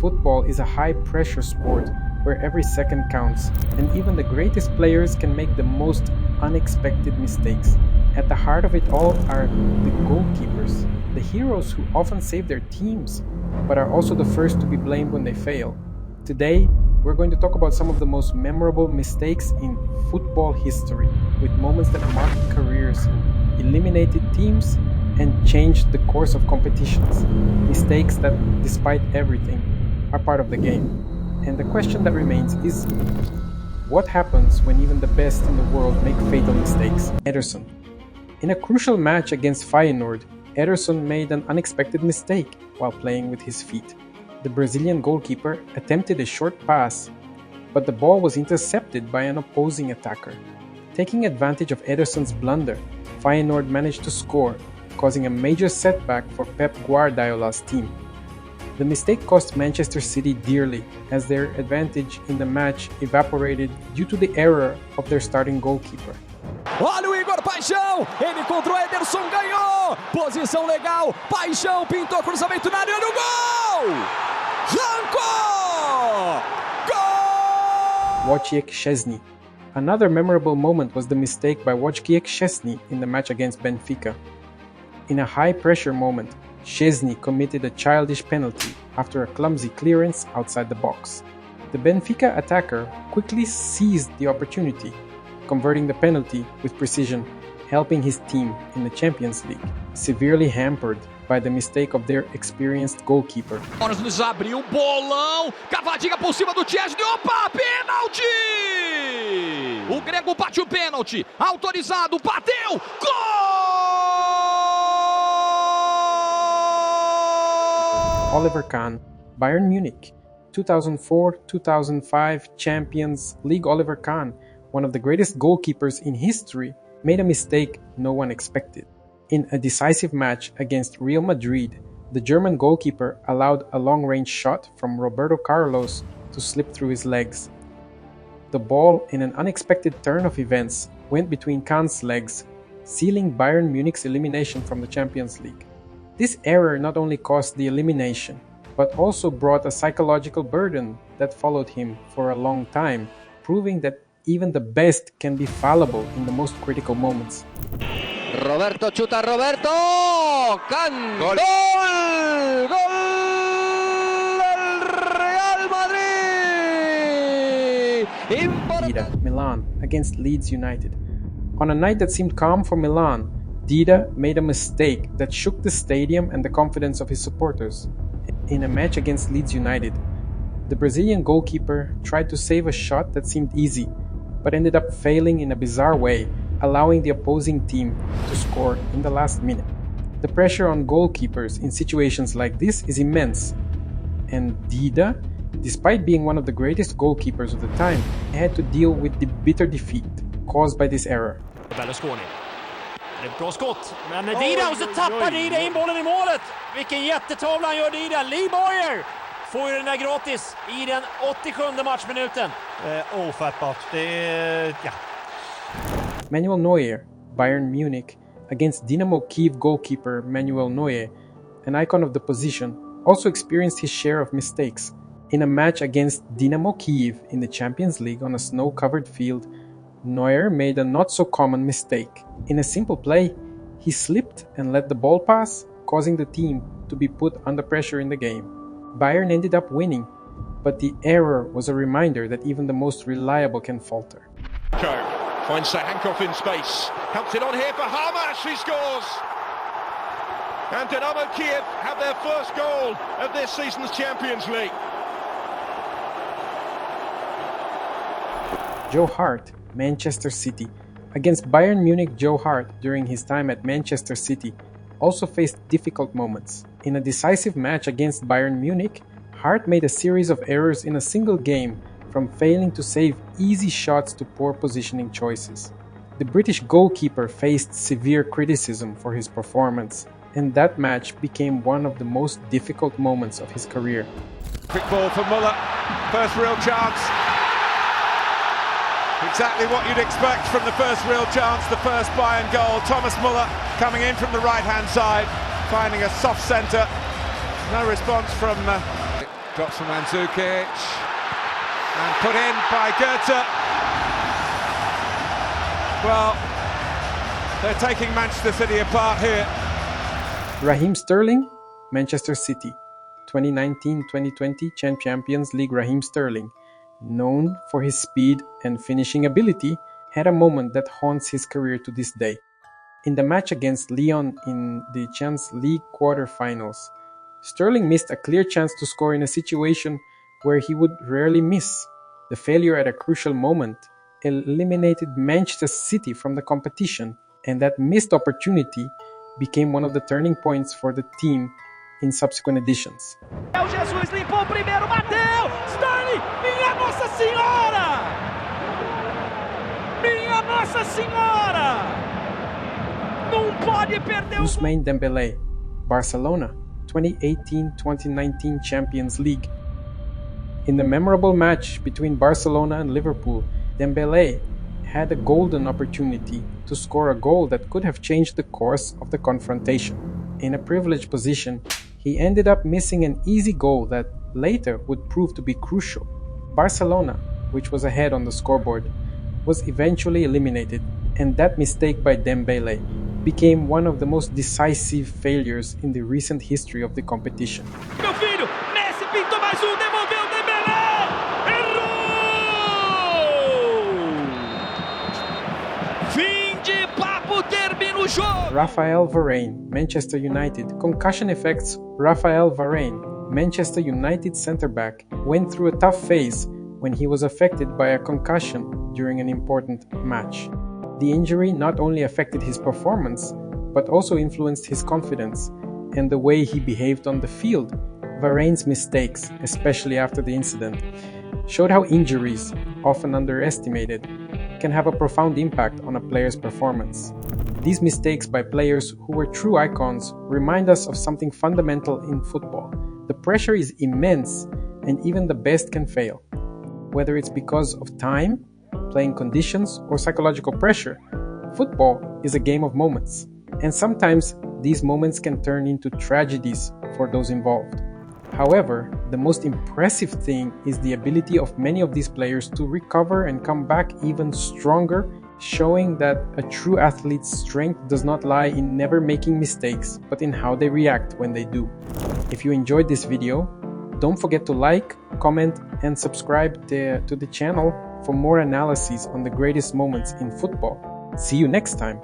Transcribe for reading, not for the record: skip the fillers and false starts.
Football is a high-pressure sport where every second counts, and even the greatest players can make the most unexpected mistakes. At the heart of it all are the goalkeepers, the heroes who often save their teams, but are also the first to be blamed when they fail. Today, we're going to talk about some of the most memorable mistakes in football history, with moments that marked careers, eliminated teams, and changed the course of competitions. Mistakes that, despite everything, are part of the game. And the question that remains is, what happens when even the best in the world make fatal mistakes? Ederson. In a crucial match against Feyenoord, Ederson made an unexpected mistake while playing with his feet. The Brazilian goalkeeper attempted a short pass, but the ball was intercepted by an opposing attacker. Taking advantage of Ederson's blunder, Feyenoord managed to score, causing a major setback for Pep Guardiola's team. The mistake cost Manchester City dearly, as their advantage in the match evaporated due to the error of their starting goalkeeper. Olha o Igor Paixão, ele contra o Ederson, ganhou, posição legal, Paixão pintou cruzamento na área, no gol! Janko! Gol! Wojciech Szczęsny. Another memorable moment was the mistake by Wojciech Szczęsny in the match against Benfica. In a high-pressure moment, Szczęsny committed a childish penalty after a clumsy clearance outside the box. The Benfica attacker quickly seized the opportunity, converting the penalty with precision, helping his team in the Champions League, severely hampered by the mistake of their experienced goalkeeper. Nos abriu, bolão, cavadinha por cima do Szczęsny, opa, pênalti! O grego bate o pênalti, autorizado, bateu, gol! Oliver Kahn, Bayern Munich, 2004-2005 Champions League. Oliver Kahn, one of the greatest goalkeepers in history, made a mistake no one expected. In a decisive match against Real Madrid, the German goalkeeper allowed a long-range shot from Roberto Carlos to slip through his legs. The ball, in an unexpected turn of events, went between Kahn's legs, sealing Bayern Munich's elimination from the Champions League. This error not only caused the elimination, but also brought a psychological burden that followed him for a long time, proving that even the best can be fallible in the most critical moments. Roberto chuta, Roberto! Can! Gol! Gol! Gol del Real Madrid! Dida, Milan, against Leeds United. On a night that seemed calm for Milan, Dida made a mistake that shook the stadium and the confidence of his supporters. In a match against Leeds United, the Brazilian goalkeeper tried to save a shot that seemed easy, but ended up failing in a bizarre way, allowing the opposing team to score in the last minute. The pressure on goalkeepers in situations like this is immense, and Dida, despite being one of the greatest goalkeepers of the time, had to deal with the bitter defeat caused by this error. Det är ett bra skott, men Dida, och så tappar Dida in bollen i målet. Vilken jättetavla han gör, Dida. Lee Boyer får ju den där gratis i den 87:e matchminuten. Ofattbart. Ja. Manuel Neuer, Bayern Munich, against Dynamo Kiev goalkeeper Manuel Neuer, an icon of the position, also experienced his share of mistakes. In a match against Dynamo Kiev in the Champions League on a snow-covered field, Neuer made a not-so-common mistake. In a simple play, he slipped and let the ball pass, causing the team to be put under pressure in the game. Bayern ended up winning, but the error was a reminder that even the most reliable can falter. Finds Sahankov in space, helps it on here for Hamas, he scores! And Dynamo Kiev have their first goal of this season's Champions League. Joe Hart, Manchester City. Against Bayern Munich, Joe Hart, during his time at Manchester City, also faced difficult moments. In a decisive match against Bayern Munich, Hart made a series of errors in a single game, from failing to save easy shots to poor positioning choices. The British goalkeeper faced severe criticism for his performance, and that match became one of the most difficult moments of his career. Quick ball for Muller, first real chance. Exactly what you'd expect from the first real chance, the first Bayern goal. Thomas Muller coming in from the right-hand side, finding a soft centre. No response from Drops from Mandzukic and put in by Goethe. Well, they're taking Manchester City apart here. Raheem Sterling, Manchester City. 2019-2020 Champions League Raheem Sterling, known for his speed and finishing ability, had a moment that haunts his career to this day. In the match against Lyon in the Champions League quarter-finals, Sterling missed a clear chance to score in a situation where he would rarely miss. The failure at a crucial moment eliminated Manchester City from the competition, and that missed opportunity became one of the turning points for the team in subsequent editions. Jesus limpou o primeiro, bateu! Sterling! Minha Nossa Senhora! Minha Nossa Senhora! Não pode perder o... Ousmane Dembélé, Barcelona, 2018-2019 Champions League. In the memorable match between Barcelona and Liverpool, Dembélé had a golden opportunity to score a goal that could have changed the course of the confrontation. In a privileged position, he ended up missing an easy goal that later would prove to be crucial. Barcelona, which was ahead on the scoreboard, was eventually eliminated, and that mistake by Dembélé became one of the most decisive failures in the recent history of the competition. Meu filho, Messi pintou mais devolveu Dembélé! Errou! Fim de papo, termina o jogo! Raphael Varane, Manchester United. Concussion effects. Raphael Varane, Manchester United centre-back, went through a tough phase when he was affected by a concussion during an important match. The injury not only affected his performance, but also influenced his confidence and the way he behaved on the field. Varane's mistakes, especially after the incident, showed how injuries, often underestimated, can have a profound impact on a player's performance. These mistakes by players who were true icons remind us of something fundamental in football. The pressure is immense, and even the best can fail. Whether it's because of time, playing conditions, or psychological pressure, football is a game of moments. And sometimes these moments can turn into tragedies for those involved. However, the most impressive thing is the ability of many of these players to recover and come back even stronger, showing that a true athlete's strength does not lie in never making mistakes, but in how they react when they do. If you enjoyed this video, don't forget to like, comment, and subscribe to the channel for more analyses on the greatest moments in football. See you next time!